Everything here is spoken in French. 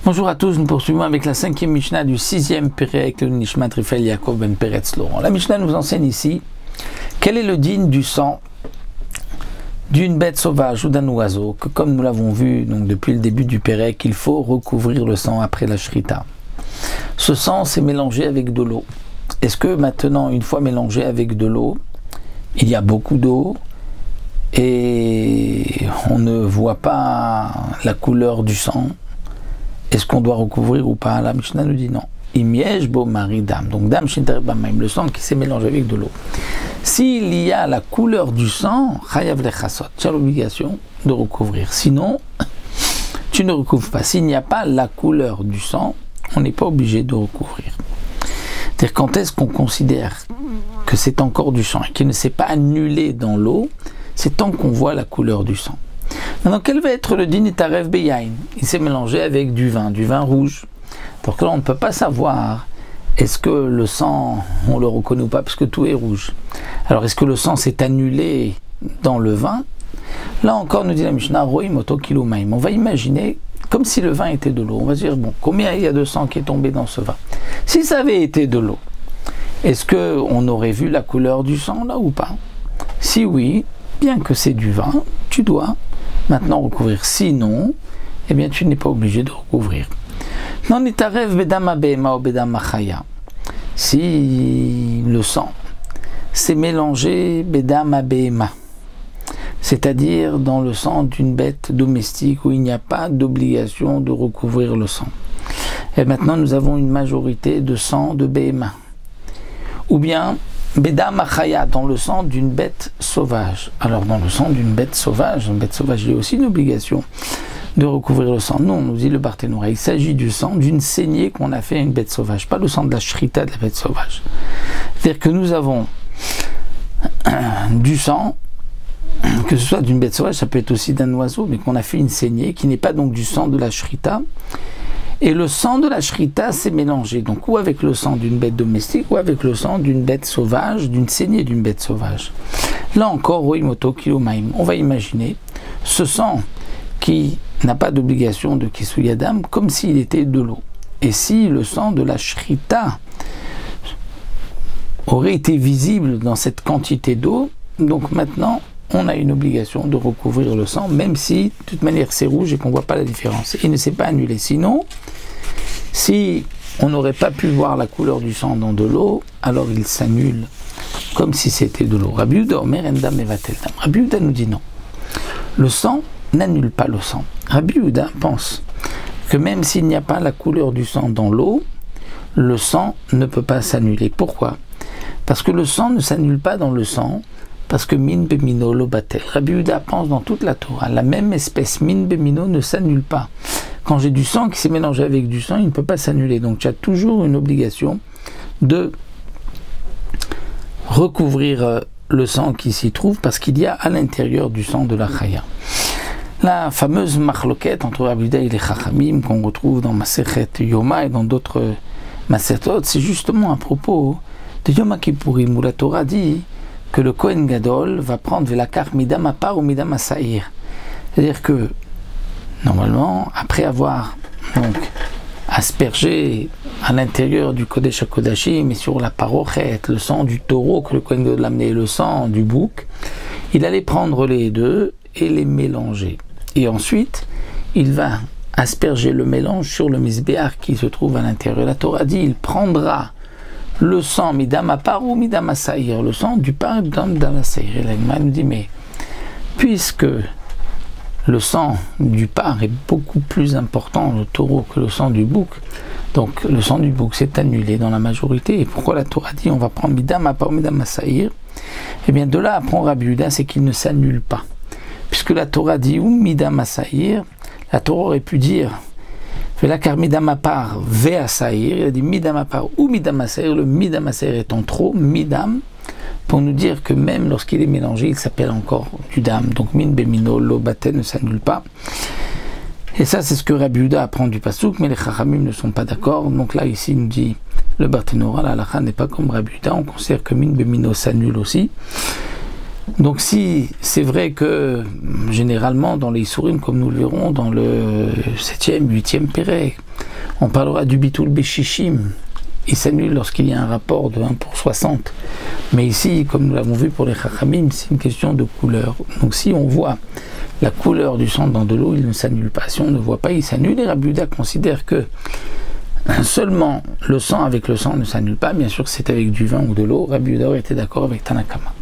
Bonjour à tous, nous poursuivons avec la 5e Mishnah du 6e Pérec, le Nishmat Rifel Yaakov Ben Peretz Laurent. La Mishnah nous enseigne ici quel est le digne du sang d'une bête sauvage ou d'un oiseau, que comme nous l'avons vu donc depuis le début du Pérec, il faut recouvrir le sang après la shrita. Ce sang s'est mélangé avec de l'eau. Est-ce que maintenant, une fois mélangé avec de l'eau, il y a beaucoup d'eau et on ne voit pas la couleur du sang? Est-ce qu'on doit recouvrir ou pas? La Mishnah nous dit non. Imiesh bo mari dam. Donc dam shinter bamaim, le sang qui s'est mélangé avec de l'eau. S'il y a la couleur du sang, chayav lechasot, tu as l'obligation de recouvrir. Sinon, tu ne recouvres pas. S'il n'y a pas la couleur du sang, on n'est pas obligé de recouvrir. C'est-à-dire quand est-ce qu'on considère que c'est encore du sang et qu'il ne s'est pas annulé dans l'eau, c'est tant qu'on voit la couleur du sang. Maintenant, quel va être le din tarev beyain? Il s'est mélangé avec du vin rouge. Donc là, on ne peut pas savoir est-ce que le sang, on le reconnaît ou pas, parce que tout est rouge. Alors, est-ce que le sang s'est annulé dans le vin? Là encore, nous dit la Mishnah, roim oto kilo maim. On va imaginer comme si le vin était de l'eau. On va se dire, bon, combien il y a de sang qui est tombé dans ce vin? Si ça avait été de l'eau, est-ce qu'on aurait vu la couleur du sang là ou pas? Si oui, bien que c'est du vin, tu dois maintenant recouvrir. Sinon, eh bien, tu n'es pas obligé de recouvrir. Non, nitarev bedama behema ou bedama chaya. Si le sang s'est mélangé bedama behema, c'est-à-dire dans le sang d'une bête domestique où il n'y a pas d'obligation de recouvrir le sang. Et maintenant, nous avons une majorité de sang de behema. Ou bien bedama chaya, dans le sang d'une bête sauvage. Alors, dans le sang d'une bête sauvage, il y a aussi une obligation de recouvrir le sang. Non, nous dit le Barthénoura, il s'agit du sang d'une saignée qu'on a fait à une bête sauvage, pas le sang de la shrita de la bête sauvage. C'est-à-dire que nous avons du sang, que ce soit d'une bête sauvage, ça peut être aussi d'un oiseau, mais qu'on a fait une saignée, qui n'est pas donc du sang de la shrita. Et le sang de la shrita s'est mélangé, donc ou avec le sang d'une bête domestique, ou avec le sang d'une bête sauvage, d'une saignée d'une bête sauvage. Là encore, roimoto kilomaim, on va imaginer ce sang qui n'a pas d'obligation de kisuyadam, comme s'il était de l'eau. Et si le sang de la shrita aurait été visible dans cette quantité d'eau, donc maintenant, on a une obligation de recouvrir le sang, même si, de toute manière, c'est rouge et qu'on ne voit pas la différence. Il ne s'est pas annulé. Sinon, si on n'aurait pas pu voir la couleur du sang dans de l'eau, alors il s'annule comme si c'était de l'eau. Rabbi Yehuda Omer Endam Mevatel Dam. Rabbi Yehuda nous dit non. Le sang n'annule pas le sang. Rabbi Yehuda pense que même s'il n'y a pas la couleur du sang dans l'eau, le sang ne peut pas s'annuler. Pourquoi? Parce que le sang ne s'annule pas dans le sang, parce que min bemino lo batel. Rabbi Yehuda pense dans toute la Torah, la même espèce min bemino ne s'annule pas. Quand j'ai du sang qui s'est mélangé avec du sang, il ne peut pas s'annuler. Donc tu as toujours une obligation de recouvrir le sang qui s'y trouve, parce qu'il y a à l'intérieur du sang de la chaya. La fameuse machloket entre Rabbi Yehuda et les Chachamim qu'on retrouve dans Masechet Yoma et dans d'autres Masetot, c'est justement à propos de Yom Kippourim, où la Torah dit que le Kohen Gadol va prendre velakar midam apar ou midam asaïr. C'est-à-dire que, normalement, après avoir donc aspergé à l'intérieur du Kodesh HaKodashim et sur la parochet, le sang du taureau que le Kohen Gadol amenait et le sang du bouc, il allait prendre les deux et les mélanger. Et ensuite, il va asperger le mélange sur le misbéach qui se trouve à l'intérieur. La Torah dit, il prendra le sang midam apar ou midam asaïr, le sang du pain et midam asaïr. Et l'Agma nous dit, mais puisque le sang du pain est beaucoup plus important, le taureau, que le sang du bouc, donc le sang du bouc s'est annulé dans la majorité. Et pourquoi la Torah dit on va prendre midam apar ou midam asaïr? Eh bien de là apprend Rabbi Yehuda, c'est qu'il ne s'annule pas. Puisque la Torah dit ou midam asaïr, la Torah aurait pu dire velakar midam apar ve asaïr, il a dit midam apar ou midam asaïr, le midam asaïr étant trop midam, pour nous dire que même lorsqu'il est mélangé, il s'appelle encore du dam. Donc min bemino lo batel ne s'annule pas. Et ça, c'est ce que Rabbi Yehuda apprend du pasouk, mais les Chachamim ne sont pas d'accord. Donc là, ici, il nous dit le Barthénoura, la halakha n'est pas comme Rabbi Yehuda, on considère que min bemino s'annule aussi. Donc si c'est vrai que généralement dans les Issourim, comme nous le verrons dans le 7e, 8e Pérec, on parlera du Bitul Beshishim, il s'annule lorsqu'il y a un rapport de 1 pour 60. Mais ici, comme nous l'avons vu pour les Chachamim, c'est une question de couleur. Donc si on voit la couleur du sang dans de l'eau, il ne s'annule pas. Si on ne voit pas, il s'annule. Et Rabbi Yehuda considère que seulement le sang avec le sang ne s'annule pas. Bien sûr, c'est avec du vin ou de l'eau. Rabbi Yehuda était d'accord avec Tanakama.